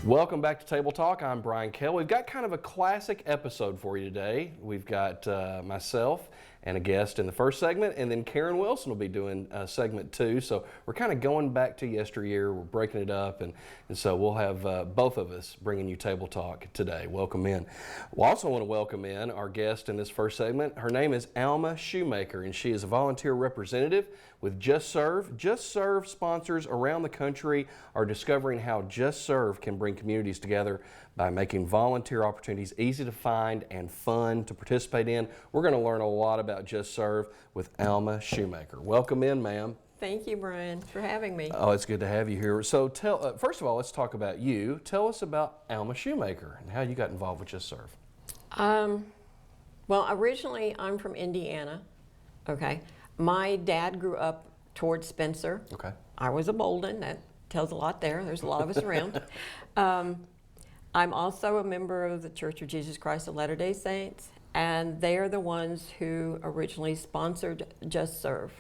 Welcome back to Table Talk. I'm Brian Kell. We've got kind of a classic episode for you today. We've got myself and a guest in the first segment, and then Karen Wilson will be doing segment 2. So we're kind of going back to yesteryear. We're breaking it up, and so we'll have both of us bringing you Table Talk today. Welcome in. We also want to welcome in our guest in this first segment. Her name is Alma Shoemaker, and she is a volunteer representative with Just Serve. Just Serve sponsors around the country are discovering how Just Serve can bring communities together by making volunteer opportunities easy to find and fun to participate in. We're going to learn a lot about Just Serve with Alma Shoemaker. Welcome in, ma'am. Thank you, Brian, for having me. Oh, it's good to have you here. So first of all, let's talk about you. Tell us about Alma Shoemaker and how you got involved with Just Serve. Well, originally I'm from Indiana, okay? My dad grew up towards Spencer. Okay. I was a Bolden. That tells a lot there. There's a lot of us around. I'm also a member of the Church of Jesus Christ of Latter-day Saints, and they are the ones who originally sponsored Just Serve.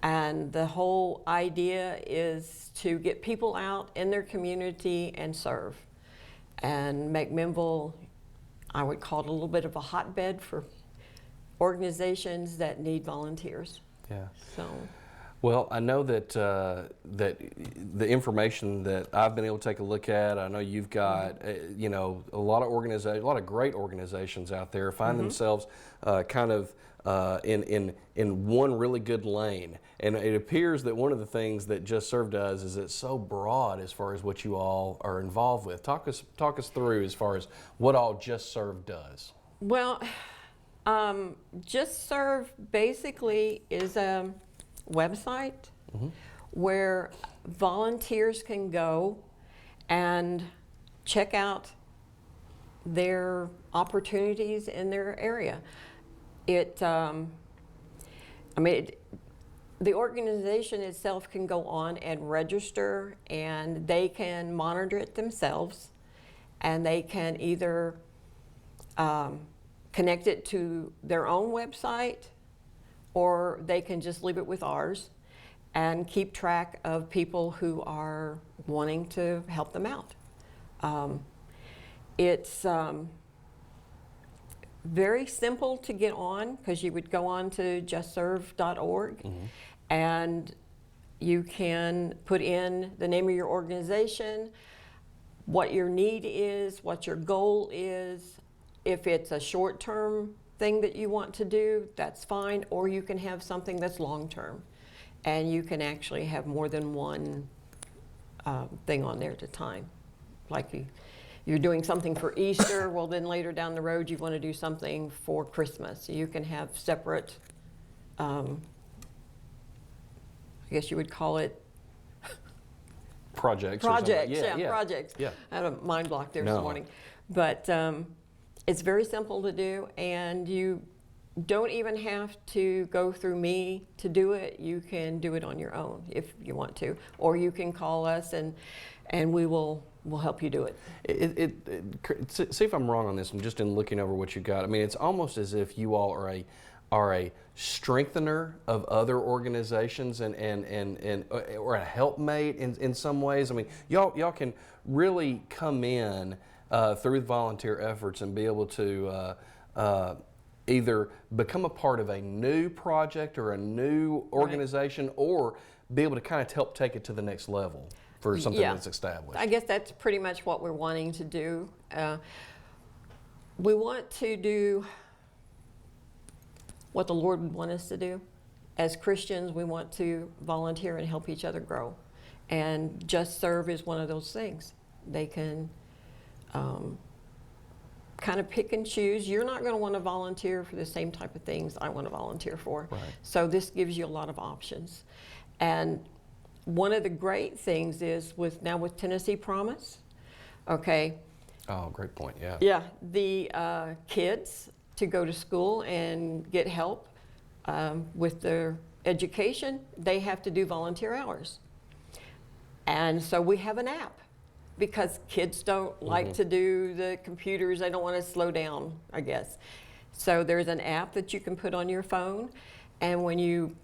And the whole idea is to get people out in their community and serve, and make Minville, I would call it a little bit of a hotbed for organizations that need volunteers. Yeah. So. Well, I know that that the information that I've been able to take a look at, I know you've got you know, a lot of great organizations out there find themselves kind of in one really good lane, and it appears that one of the things that Just Serve does is it's so broad as far as what you all are involved with. Talk us through as far as what all Just Serve does. Well, Just Serve basically is a website where volunteers can go and check out their opportunities in their area. The organization itself can go on and register, and they can monitor it themselves, and they can either connect it to their own website, or they can just leave it with ours and keep track of people who are wanting to help them out. It's very simple to get on, because you would go on to justserve.org and you can put in the name of your organization, what your need is, what your goal is. If it's a short-term thing that you want to do, that's fine, or you can have something that's long-term, and you can actually have more than one thing on there at a time. Like you're doing something for Easter, well then later down the road you want to do something for Christmas. You can have separate, I guess you would call it Projects. Projects, Yeah. projects. Yeah. I had a mind block there No. this morning. But it's very simple to do, and you don't even have to go through me to do it. You can do it on your own if you want to, or you can call us and we'll help you do it. See if I'm wrong on this. I'm just in looking over what you got. I mean, it's almost as if you all are a strengthener of other organizations and or a helpmate in some ways. I mean, y'all can really come in through volunteer efforts and be able to either become a part of a new project or a new organization, or be able to kind of help take it to the next level for something that's established. I guess that's pretty much what we're wanting to do. We want to do what the Lord would want us to do. As Christians, we want to volunteer and help each other grow. And Just Serve is one of those things. They can kind of pick and choose. You're not going to want to volunteer for the same type of things I want to volunteer for. Right. So this gives you a lot of options. And one of the great things is with Tennessee Promise, okay, Oh, great point. Yeah. yeah, the kids to go to school and get help with their education, they have to do volunteer hours. And so we have an app because kids don't like to do the computers. They don't want to slow down, I guess. So there's an app that you can put on your phone. And when you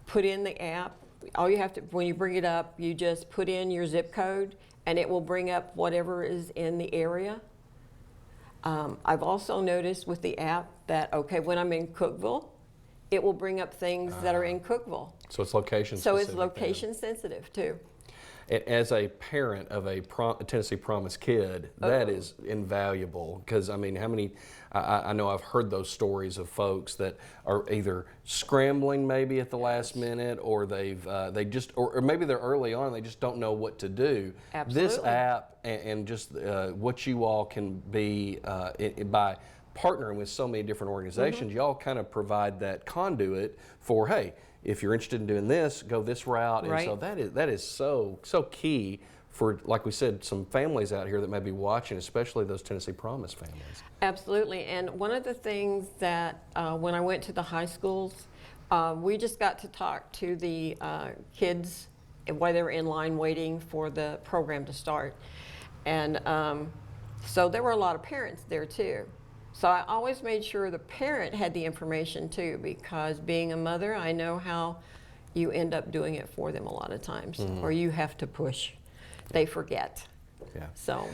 put in the app, all you have to, when you bring it up, you just put in your zip code and it will bring up whatever is in the area. I've also noticed with the app that, okay, when I'm in Cookeville, it will bring up things that are in Cookeville. So it's location So specific. it's location sensitive too. And as a parent of a Tennessee Promise kid, that is invaluable because I mean, how many? I know I've heard those stories of folks that are either scrambling maybe at the last minute, or they just, or maybe they're early on and they just don't know what to do. Absolutely. This app and just what you all can be by partnering with so many different organizations, y'all kind of provide that conduit for, hey, if you're interested in doing this, go this route. And Right. so that is so key for, like we said, some families out here that may be watching, especially those Tennessee Promise families. Absolutely. And one of the things that when I went to the high schools, we just got to talk to the kids while they were in line waiting for the program to start. And so there were a lot of parents there too. So I always made sure the parent had the information too, because being a mother, I know how you end up doing it for them a lot of times, or you have to push. They forget. Yeah. So.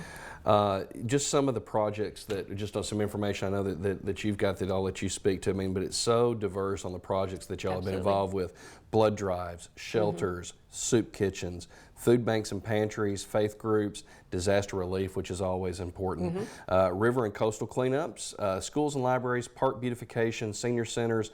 Just some of the projects that, just on some information I know that you've got that I'll let you speak to. I mean, but it's so diverse on the projects that y'all have been Absolutely. involved with. Blood drives, shelters, soup kitchens, food banks and pantries, faith groups, disaster relief, which is always important, river and coastal cleanups, schools and libraries, park beautification, senior centers,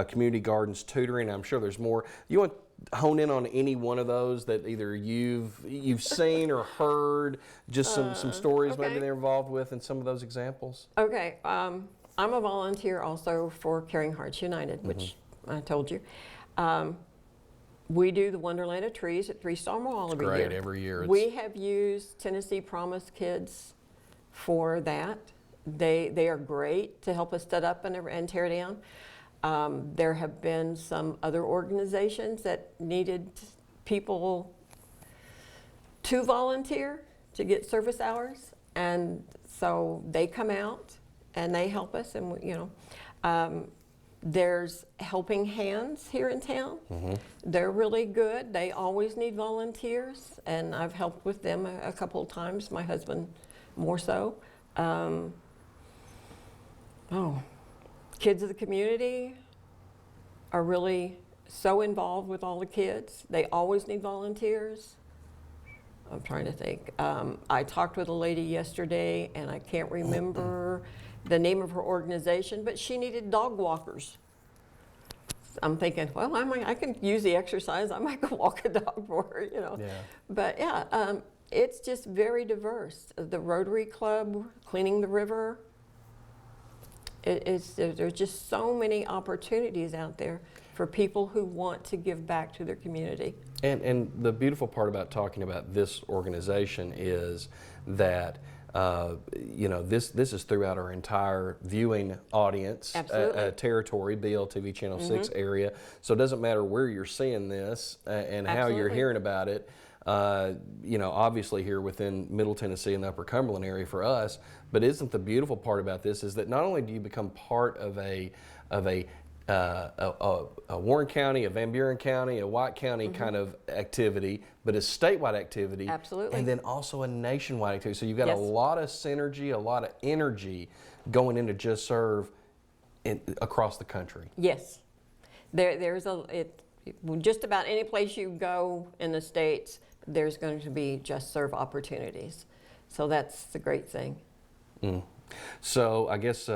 community gardens, tutoring. I'm sure there's more. You want hone in on any one of those that either you've seen or heard, just some stories okay. maybe they're involved with in some of those examples? Okay, I'm a volunteer also for Caring Hearts United, which I told you. We do the Wonderland of Trees at 3 Star Mall every year. Great, every year. We have used Tennessee Promise Kids for that. They are great to help us set up and tear down. There have been some other organizations that needed people to volunteer to get service hours, and so they come out and they help us, and there's Helping Hands here in town. They're really good. They always need volunteers, and I've helped with them a couple of times, my husband more so. Kids of the Community are really so involved with all the kids. They always need volunteers. I'm trying to think. I talked with a lady yesterday, and I can't remember the name of her organization, but she needed dog walkers. I'm thinking, well, I can use the exercise. I might go walk a dog for her, Yeah. But yeah, it's just very diverse. The Rotary Club, cleaning the river. There's just so many opportunities out there for people who want to give back to their community. And the beautiful part about talking about this organization is that this is throughout our entire viewing audience, territory, BLTV Channel 6 area. So it doesn't matter where you're seeing this and how you're hearing about it. Obviously here within Middle Tennessee and the Upper Cumberland area for us, but isn't the beautiful part about this is that not only do you become part of a Warren County, a Van Buren County, a White County kind of activity, but a statewide activity. Absolutely. And then also a nationwide activity. So you've got Yes. a lot of synergy, a lot of energy going into Just Serve across the country. Yes, there's just about any place you go in the States, there's going to be Just Serve opportunities. So that's the great thing. So I guess,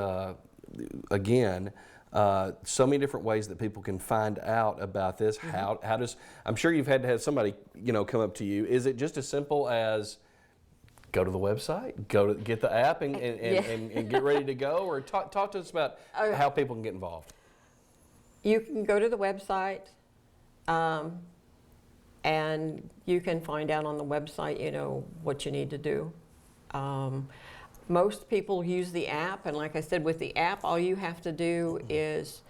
again, so many different ways that people can find out about this. How does, I'm sure you've had to have somebody, come up to you. Is it just as simple as go to the website, get the app and get ready to go? Or talk to us about how people can get involved. You can go to the website, and you can find out on the website, what you need to do. Most people use the app, and like I said, with the app, all you have to do is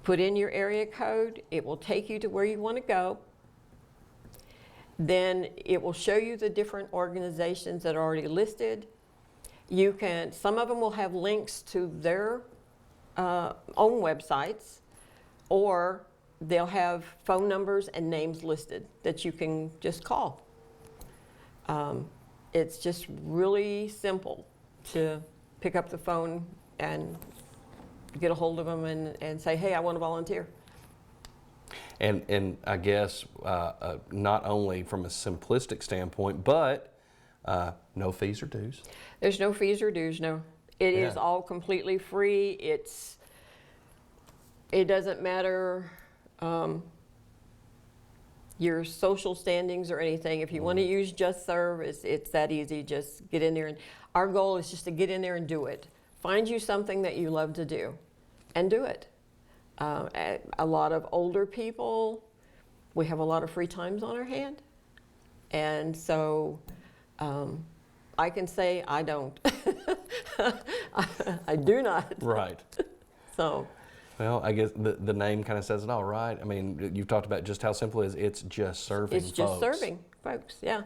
put in your area code. It will take you to where you want to go. Then it will show you the different organizations that are already listed. Some of them will have links to their own websites, or they'll have phone numbers and names listed that you can just call. It's just really simple to pick up the phone and get a hold of them and say, hey, I want to volunteer. And I guess not only from a simplistic standpoint, but no fees or dues. There's no fees or dues, no. It is all completely free. It doesn't matter your social standings or anything. If you want to use Just Serve, it's that easy. Just get in there. And our goal is just to get in there and do it. Find you something that you love to do and do it. A lot of older people, we have a lot of free times on our hand. And so I can say I don't. I do not. Right. So. Well, I guess the name kind of says it all, right? I mean, you've talked about just how simple it is. It's just serving It's just serving folks, yeah.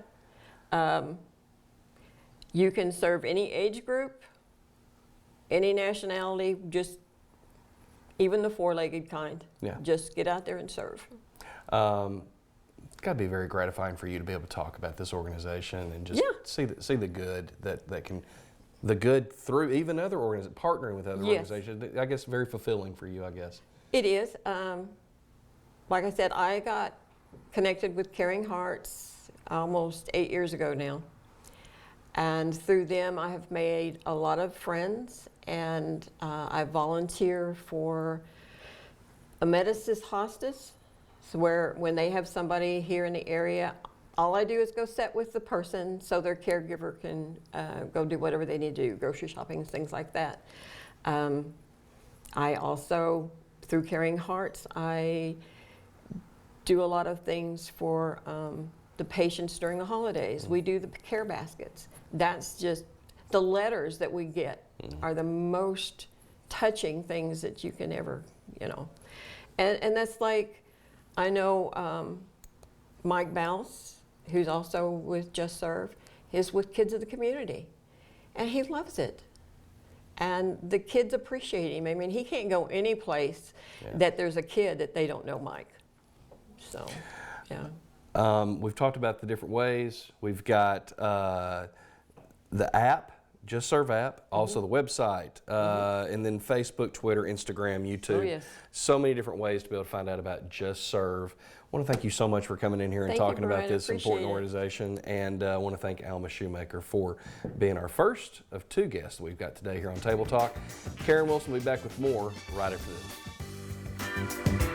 You can serve any age group, any nationality, just even the four-legged kind. Yeah. Just get out there and serve. It's got to be very gratifying for you to be able to talk about this organization and just see the good that can, the good through even other organizations, partnering with other organizations. I guess very fulfilling for you, I guess. It is. Like I said, I got connected with Caring Hearts almost 8 years ago now. And through them, I have made a lot of friends, and I volunteer for a Medicist hospice, so when they have somebody here in the area, all I do is go sit with the person so their caregiver can go do whatever they need to do, grocery shopping, things like that. I also, through Caring Hearts, I do a lot of things for the patients during the holidays. We do the care baskets. That's just, the letters that we get are the most touching things that you can ever, And that's like, I know Mike Bouse, who's also with Just Serve, is with Kids of the Community. And he loves it. And the kids appreciate him. I mean, he can't go any place that there's a kid that they don't know Mike. So, yeah. We've talked about the different ways. We've got the app, Just Serve app, also the website, and then Facebook, Twitter, Instagram, YouTube. Oh, yes. So many different ways to be able to find out about Just Serve. I want to thank you so much for coming in here and talking about this important organization. And I want to thank Alma Shoemaker for being our first of two guests we've got today here on Table Talk. Karen Wilson will be back with more right after this.